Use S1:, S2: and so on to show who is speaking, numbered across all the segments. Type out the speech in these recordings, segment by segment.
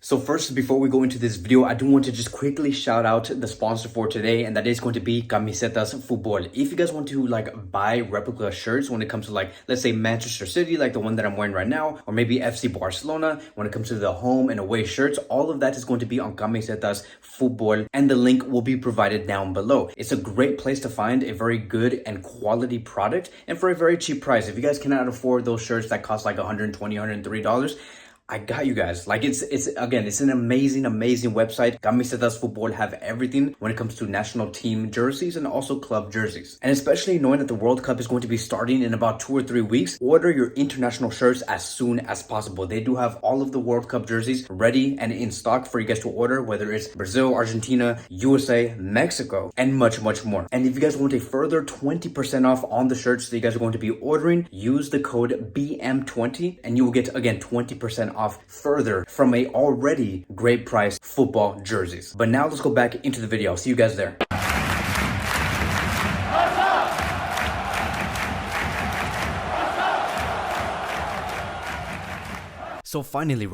S1: So first, before we go into this video, I do want to just quickly shout out the sponsor for today, and that is going to be Camisetas Fútbol. If you guys want to buy replica shirts when it comes to let's say Manchester City, like the one that I'm wearing right now, or maybe FC Barcelona, when it comes to the home and away shirts, all of that is going to be on Camisetas Fútbol, and the link will be provided down below. It's a great place to find a very good and quality product, and for a very cheap price. If you guys cannot afford those shirts that cost like $120, $103, I got you guys. It's an amazing website. Camisetas Fútbol have everything when it comes to national team jerseys and also club jerseys. And especially knowing that the World Cup is going to be starting in about 2 or 3 weeks, order your international shirts as soon as possible. They do have all of the World Cup jerseys ready and in stock for you guys to order, whether it's Brazil, Argentina, USA, Mexico, and much more. And if you guys want a further 20% off on the shirts that you guys are going to be ordering, use the code BM20 and you will get, again, 20% off further from a already great price football jerseys. But now let's go back into the video. I'll see you guys there. So finally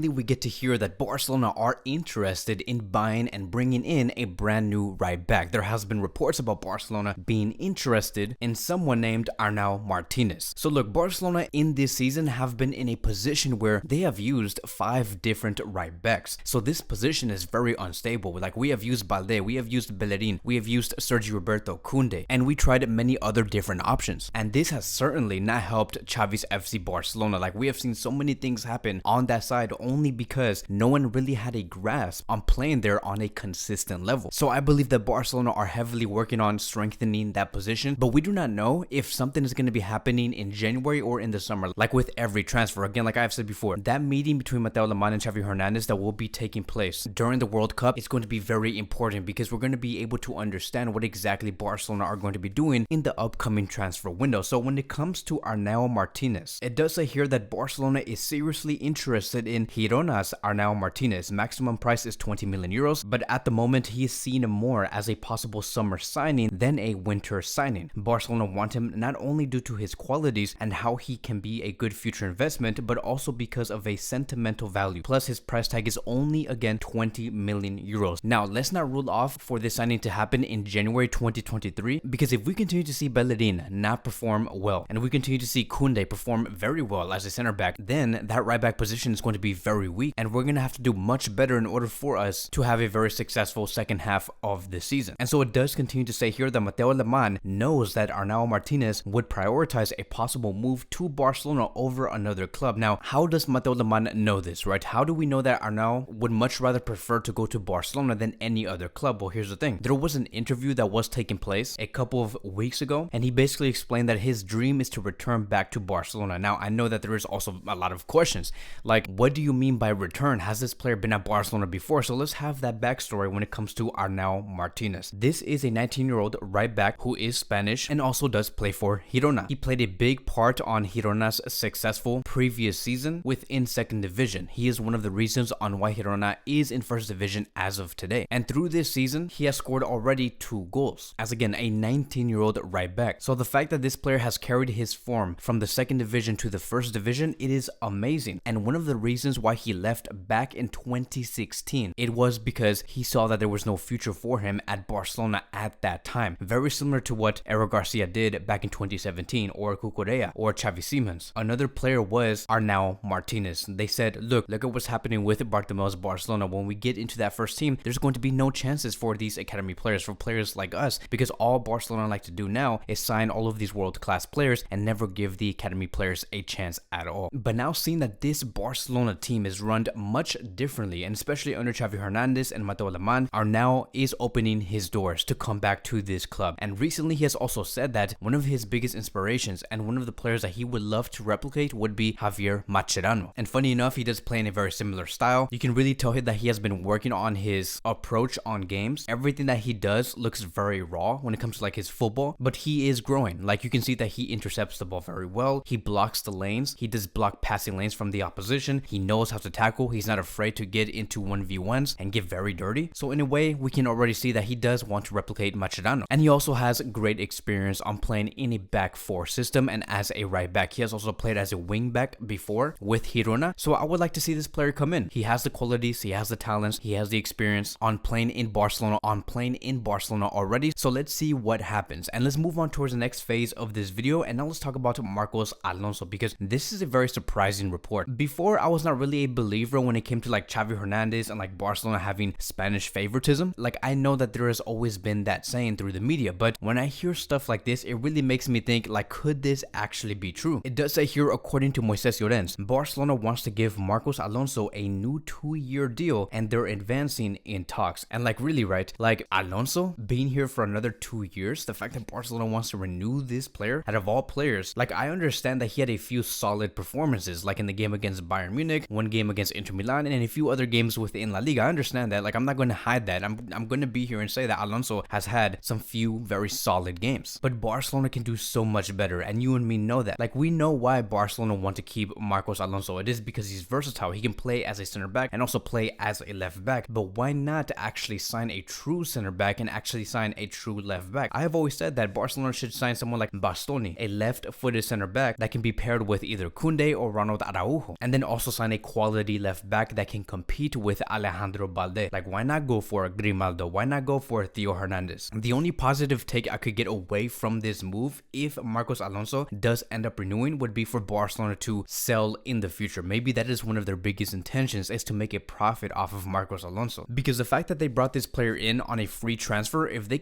S1: we get to hear that Barcelona are interested in buying and bringing in a brand new right back. There has been reports about Barcelona being interested in someone named Arnau Martinez. So look, Barcelona in this season have been in a position where they have used 5 different right backs. So this position is very unstable. Like, we have used Balde, we have used Bellerin, we have used Sergio Roberto, Koundé, and we tried many other different options. And this has certainly not helped Xavi's FC Barcelona. Like, we have seen so many things happen on that side only because no one really had a grasp on playing there on a consistent level. So I believe that Barcelona are heavily working on strengthening that position, but we do not know if something is going to be happening in January or in the summer. Like with every transfer, again, like I've said before, that meeting between Mateu Alemany and Xavi Hernandez that will be taking place during the World Cup is going to be very important because we're going to be able to understand what exactly Barcelona are going to be doing in the upcoming transfer window. So when it comes to Arnau Martinez, it does say here that Barcelona is seriously interested in Girona's Arnau Martinez. Maximum price is 20 million euros, but at the moment he is seen more as a possible summer signing than a winter signing. Barcelona want him not only due to his qualities and how he can be a good future investment, but also because of a sentimental value. Plus his price tag is only, again, 20 million euros. Now let's not rule off for this signing to happen in January 2023, because if we continue to see Bellerin not perform well and we continue to see Koundé perform very well as a center back, then that right back position is going to be very weak, and we're going to have to do much better in order for us to have a very successful second half of the season. And so it does continue to say here that Mateu Alemany knows that Arnau Martinez would prioritize a possible move to Barcelona over another club. Now, how does Mateu Alemany know this, right? How do we know that Arnau would much rather prefer to go to Barcelona than any other club? Well, here's the thing. There was an interview that was taking place a couple of weeks ago, and he basically explained that his dream is to return back to Barcelona. Now, I know that there is also a lot of questions. Like, what do you mean by return? Has this player been at Barcelona before? So let's have that backstory when it comes to Arnau Martinez. This is a 19-year-old right back who is Spanish and also does play for Girona. He played a big part on Girona's successful previous season within second division. He is one of the reasons on why Girona is in first division as of today. And through this season, he has scored already 2 goals as, again, a 19-year-old right back. So the fact that this player has carried his form from the second division to the first division, it is amazing. And one of the reasons why he left back in 2016, it was because he saw that there was no future for him at Barcelona at that time. Very similar to what Eric Garcia did back in 2017, or Cucurella, or Xavi Simons. Another player was Arnau Martinez. They said, look at what's happening with Bartomeu's Barcelona. When we get into that first team, there's going to be no chances for these academy players, for players like us, because all Barcelona like to do now is sign all of these world-class players and never give the academy players a chance at all. But now seeing that this Barcelona team is run much differently, and especially under Xavi Hernandez and Mateu Alemany, Arnau is opening his doors to come back to this club. And recently he has also said that one of his biggest inspirations and one of the players that he would love to replicate would be Javier Mascherano. And funny enough, he does play in a very similar style. You can really tell that he has been working on his approach on games. Everything that he does looks very raw when it comes to his football, but he is growing. Like, you can see that he intercepts the ball very well. He blocks the lanes. He does block passing lanes from the opposition. He knows how to tackle. He's not afraid to get into 1v1s and get very dirty. So in a way, we can already see that he does want to replicate Mascherano. And he also has great experience on playing in a back four system and as a right back. He has also played as a wing back before with Girona. So I would like to see this player come in. He has the qualities, he has the talents, he has the experience on playing in Barcelona, already. So let's see what happens. And let's move on towards the next phase of this video. And now let's talk about Marcos Alonso, because this is a very surprising report. Before, I was not really a believer when it came to like Xavi Hernandez and like Barcelona having Spanish favoritism. Like, I know that there has always been that saying through the media, but when I hear stuff like this, it really makes me think, like, could this actually be true? It does say here, according to Moises Llorens, Barcelona wants to give Marcos Alonso a new 2-year deal and they're advancing in talks. And like, really, right? Like, Alonso being here for another 2 years, the fact that Barcelona wants to renew this player out of all players, like, I understand that he had a few solid performances, like in the game against Bayern Munich, one game against Inter Milan, and in a few other games within La Liga. I understand that. Like, I'm not going to hide that. I'm going to be here and say that Alonso has had some few very solid games. But Barcelona can do so much better, and you and me know that. Like, we know why Barcelona want to keep Marcos Alonso. It is because he's versatile. He can play as a center back and also play as a left back. But why not actually sign a true center back and actually sign a true left back? I have always said that Barcelona should sign someone like Bastoni, a left-footed center back that can be paired with either Koundé or Ronald Araujo, and then also sign a quality left back that can compete with Alejandro Balde. Like, why not go for Grimaldo? Why not go for Theo Hernandez? The only positive take I could get away from this move, if Marcos Alonso does end up renewing, would be for Barcelona to sell in the future. Maybe that is one of their biggest intentions, is to make a profit off of Marcos Alonso, because the fact that they brought this player in on a free transfer, if they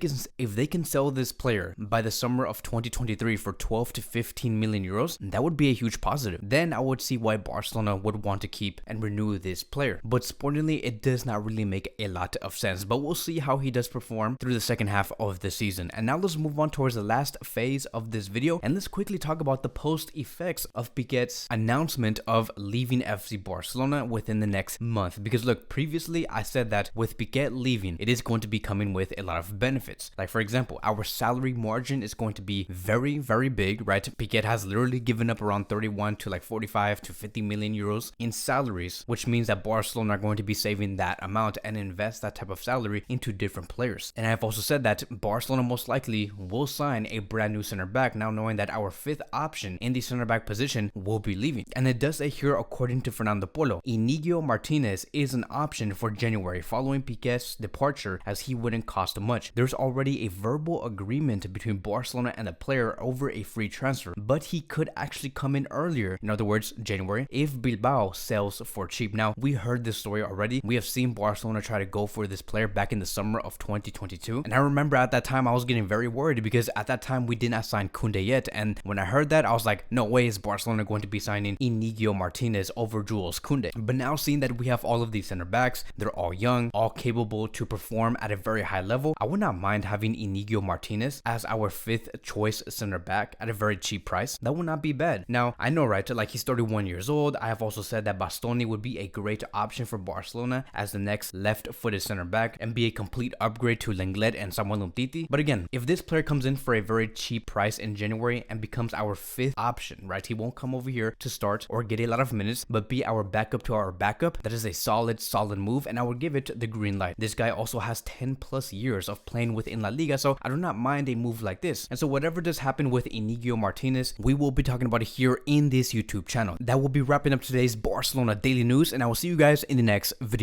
S1: can sell this player by the summer of 2023 for 12 to 15 million euros, that would be a huge positive. Then I would see why Barcelona would want to keep and renew this player. But sportingly, it does not really make a lot of sense. But we'll see how he does perform through the second half of the season. And now let's move on towards the last phase of this video, and let's quickly talk about the post effects of Piqué's announcement of leaving FC Barcelona within the next month. Because look, previously I said that with Piqué leaving, it is going to be coming with a lot of benefits. Like, for example, our salary margin is going to be very, very big, right? Piqué has literally given up around 31 to like 45 to 50 million euros in salaries, which means that Barcelona are going to be saving that amount and invest that type of salary into different players. And I've also said that Barcelona most likely will sign a brand new center back, now knowing that our fifth option in the center back position will be leaving. And it does say here, according to Fernando Polo, Iñigo Martinez is an option for January following Piqué's departure, as he wouldn't cost much. There's already a verbal agreement between Barcelona and the player over a free transfer, but he could actually come in earlier, in other words, January, if Bilbao sells for cheap. Now, we heard this story already. We have seen Barcelona try to go for this player back in the summer of 2022. And I remember at that time, I was getting very worried because at that time, we did not sign Koundé yet. And when I heard that, I was like, no way is Barcelona going to be signing Iñigo Martinez over Jules Koundé. But now seeing that we have all of these center backs, they're all young, all capable to perform at a very high level, I would not mind having Iñigo Martinez as our fifth choice center back at a very cheap price. That would not be bad. Now, I know, right? Like, he's 31 years old. I have also said that Bastoni would be a great option for Barcelona as the next left-footed center back and be a complete upgrade to Lenglet and Samuel Umtiti. But again, if this player comes in for a very cheap price in January and becomes our fifth option, right? He won't come over here to start or get a lot of minutes, but be our backup to our backup. That is a solid move, and I would give it the green light. This guy also has 10 plus years of playing within La Liga, so I do not mind a move like this. And so whatever does happen with Iñigo Martinez, we will be talking about it here in this YouTube channel. That will be wrapping up today's Barcelona daily news, and I will see you guys in the next video.